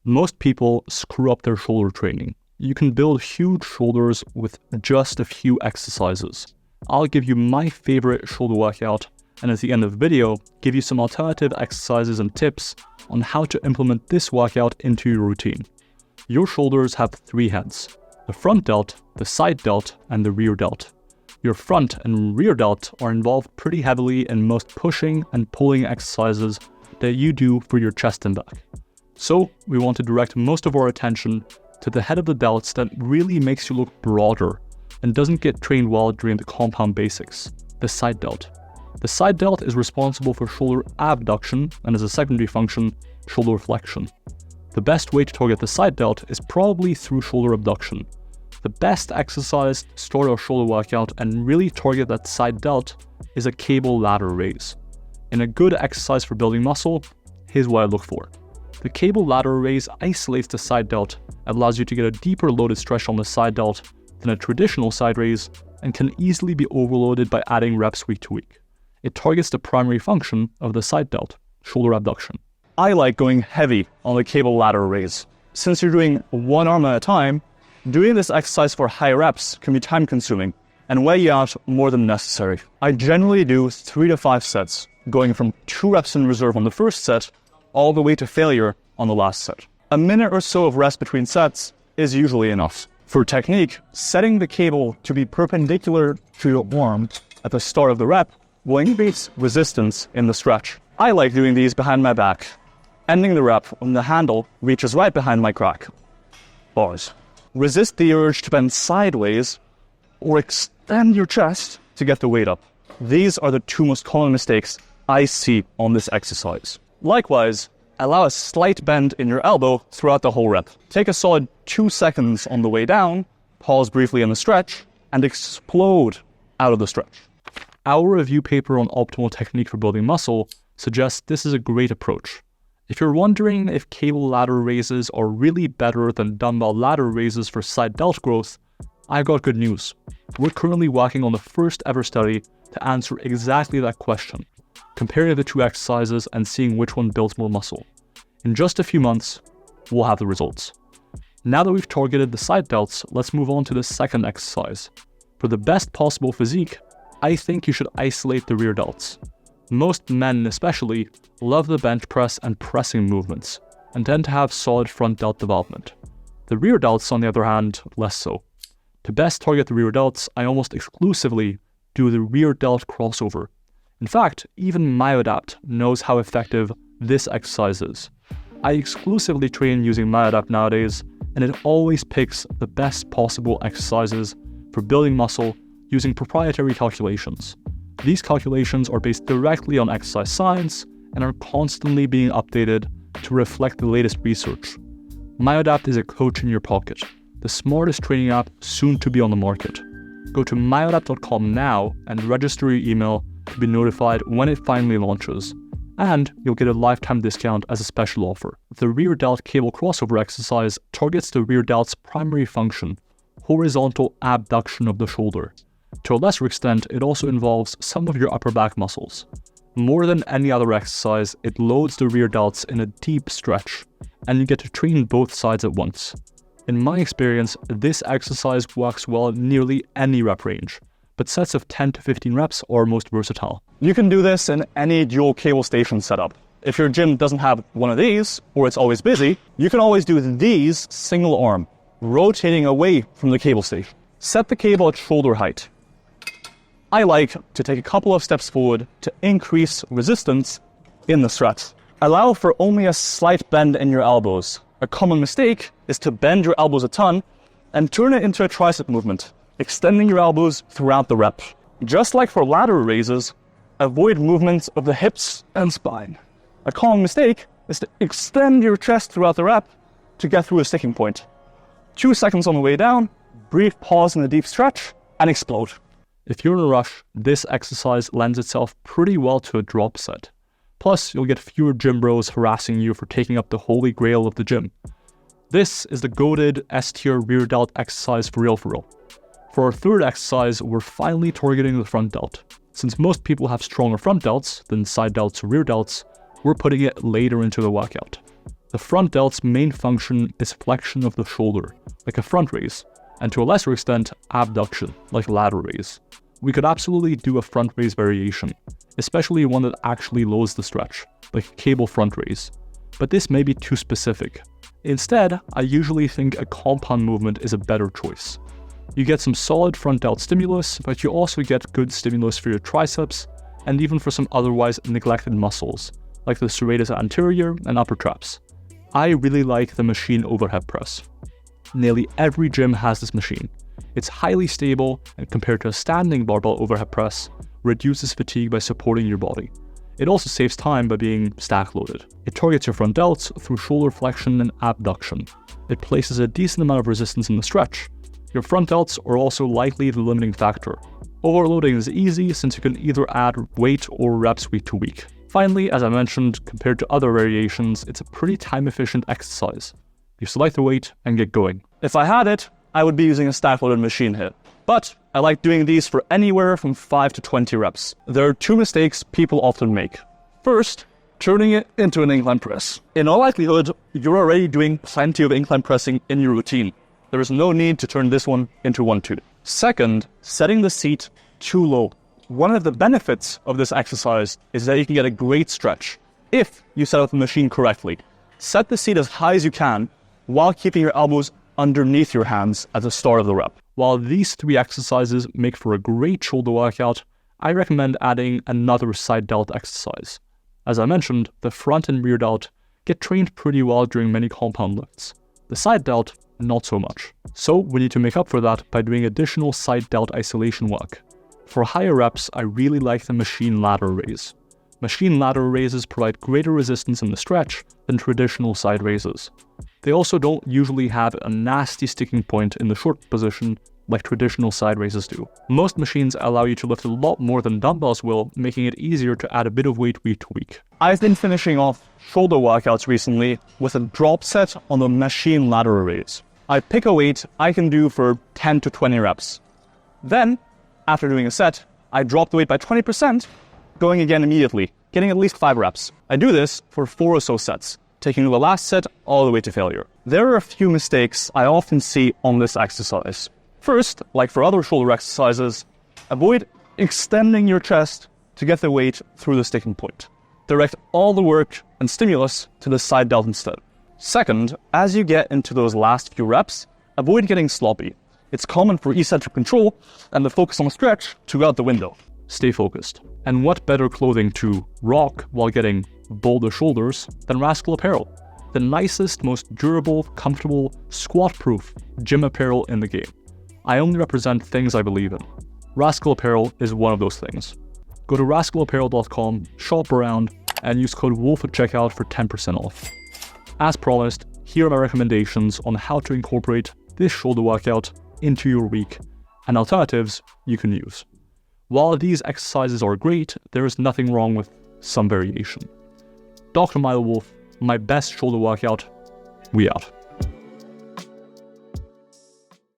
Most people screw up their shoulder training. You can build huge shoulders with just a few exercises. I'll give you my favorite shoulder workout, and at the end of the video, give you some alternative exercises and tips on how to implement this workout into your routine. Your shoulders have 3 heads: the front delt, the side delt, and the rear delt. Your front and rear delt are involved pretty heavily in most pushing and pulling exercises that you do for your chest and back. So we want to direct most of our attention to the head of the delts that really makes you look broader and doesn't get trained well during the compound basics, the side delt. The side delt is responsible for shoulder abduction and, as a secondary function, shoulder flexion. The best way to target the side delt is probably through shoulder abduction. The best exercise to start our shoulder workout and really target that side delt is a cable lateral raise. In a good exercise for building muscle, here's what I look for. The cable lateral raise isolates the side delt and allows you to get a deeper loaded stretch on the side delt than a traditional side raise, and can easily be overloaded by adding reps week to week. It targets the primary function of the side delt, shoulder abduction. I like going heavy on the cable lateral raise. Since you're doing one arm at a time, doing this exercise for high reps can be time consuming and weigh you out more than necessary. I generally do 3 to 5 sets, going from 2 reps in reserve on the first set all the way to failure on the last set. A minute or so of rest between sets is usually enough. For technique, setting the cable to be perpendicular to your arm at the start of the rep will increase resistance in the stretch. I like doing these behind my back, ending the rep when the handle reaches right behind my crack. Pause. Resist the urge to bend sideways or extend your chest to get the weight up. These are the 2 most common mistakes I see on this exercise. Likewise, allow a slight bend in your elbow throughout the whole rep. Take a solid 2 seconds on the way down, pause briefly in the stretch, and explode out of the stretch. Our review paper on optimal technique for building muscle suggests this is a great approach. If you're wondering if cable lateral raises are really better than dumbbell lateral raises for side delt growth, I've got good news. We're currently working on the first ever study to answer exactly that question, comparing the 2 exercises and seeing which one builds more muscle. In just a few months, we'll have the results. Now that we've targeted the side delts, let's move on to the second exercise. For the best possible physique, I think you should isolate the rear delts. Most men especially love the bench press and pressing movements, and tend to have solid front delt development. The rear delts, on the other hand, less so. To best target the rear delts, I almost exclusively do the rear delt crossover. In fact, even Myodapt knows how effective this exercise is. I exclusively train using Myodapt nowadays, and it always picks the best possible exercises for building muscle using proprietary calculations. These calculations are based directly on exercise science and are constantly being updated to reflect the latest research. Myodapt is a coach in your pocket, the smartest training app soon to be on the market. Go to myodapt.com now and register your email to be notified when it finally launches, and you'll get a lifetime discount as a special offer. The rear delt cable crossover exercise targets the rear delt's primary function, horizontal abduction of the shoulder. To a lesser extent, it also involves some of your upper back muscles. More than any other exercise, it loads the rear delts in a deep stretch, and you get to train both sides at once. In my experience, this exercise works well at nearly any rep range, but sets of 10 to 15 reps are most versatile. You can do this in any dual cable station setup. If your gym doesn't have one of these, or it's always busy, you can always do these single arm, rotating away from the cable station. Set the cable at shoulder height. I like to take a couple of steps forward to increase resistance in the stretch. Allow for only a slight bend in your elbows. A common mistake is to bend your elbows a ton and turn it into a tricep movement, extending your elbows throughout the rep. Just like for lateral raises, avoid movements of the hips and spine. A common mistake is to extend your chest throughout the rep to get through a sticking point. 2 seconds on the way down, brief pause in a deep stretch, and explode. If you're in a rush, this exercise lends itself pretty well to a drop set. Plus, you'll get fewer gym bros harassing you for taking up the holy grail of the gym. This is the goated S-tier rear delt exercise for real. For our third exercise, we're finally targeting the front delt. Since most people have stronger front delts than side delts or rear delts, we're putting it later into the workout. The The front delt's main function is flexion of the shoulder, like a front raise, and to a lesser extent, abduction, like a lateral raise. We could absolutely do a front raise variation, especially one that actually loads the stretch, like a cable front raise. But this may be too specific. Instead, I usually think a compound movement is a better choice. You get some solid front delt stimulus, but you also get good stimulus for your triceps, and even for some otherwise neglected muscles, like the serratus anterior and upper traps. I really like the machine overhead press. Nearly every gym has this machine. It's highly stable, and compared to a standing barbell overhead press, reduces fatigue by supporting your body. It also saves time by being stack loaded. It targets your front delts through shoulder flexion and abduction. It places a decent amount of resistance in the stretch. Your front delts are also likely the limiting factor. Overloading is easy since you can either add weight or reps week to week. Finally, as I mentioned, compared to other variations, it's a pretty time-efficient exercise. You select the weight and get going. If I had it, I would be using a stack-loaded machine here. But I like doing these for anywhere from 5 to 20 reps. There are two mistakes people often make. First, turning it into an incline press. In all likelihood, you're already doing plenty of incline pressing in your routine. There is no need to turn this one into one too. Second, setting the seat too low. One of the benefits of this exercise is that you can get a great stretch if you set up the machine correctly. Set the seat as high as you can while keeping your elbows underneath your hands at the start of the rep. While these three exercises make for a great shoulder workout, I recommend adding another side delt exercise. As I mentioned, the front and rear delt get trained pretty well during many compound lifts. The side delt, not so much. So we need to make up for that by doing additional side delt isolation work. For higher reps, I really like the machine lateral raise. Machine lateral raises provide greater resistance in the stretch than traditional side raises. They also don't usually have a nasty sticking point in the short position like traditional side raises do. Most machines allow you to lift a lot more than dumbbells will, making it easier to add a bit of weight week to week. I've been finishing off shoulder workouts recently with a drop set on the machine lateral raise. I pick a weight I can do for 10 to 20 reps. Then, after doing a set, I drop the weight by 20%, going again immediately, getting at least 5 reps. I do this for 4 or so sets, taking the last set all the way to failure. There are a few mistakes I often see on this exercise. First, like for other shoulder exercises, avoid extending your chest to get the weight through the sticking point. Direct all the work and stimulus to the side delt instead. Second, as you get into those last few reps, avoid getting sloppy. It's common for eccentric control and the focus on stretch to go out the window. Stay focused. And what better clothing to rock while getting bolder shoulders than Rascal apparel? The nicest, most durable, comfortable, squat-proof gym apparel in the game. I only represent things I believe in. Rascal apparel is one of those things. Go to rascalapparel.com, shop around, and use code WOLF at checkout for 10% off. As promised, here are my recommendations on how to incorporate this shoulder workout into your week, and alternatives you can use. While these exercises are great, there is nothing wrong with some variation. Dr. Milo Wolf, my best shoulder workout, we out.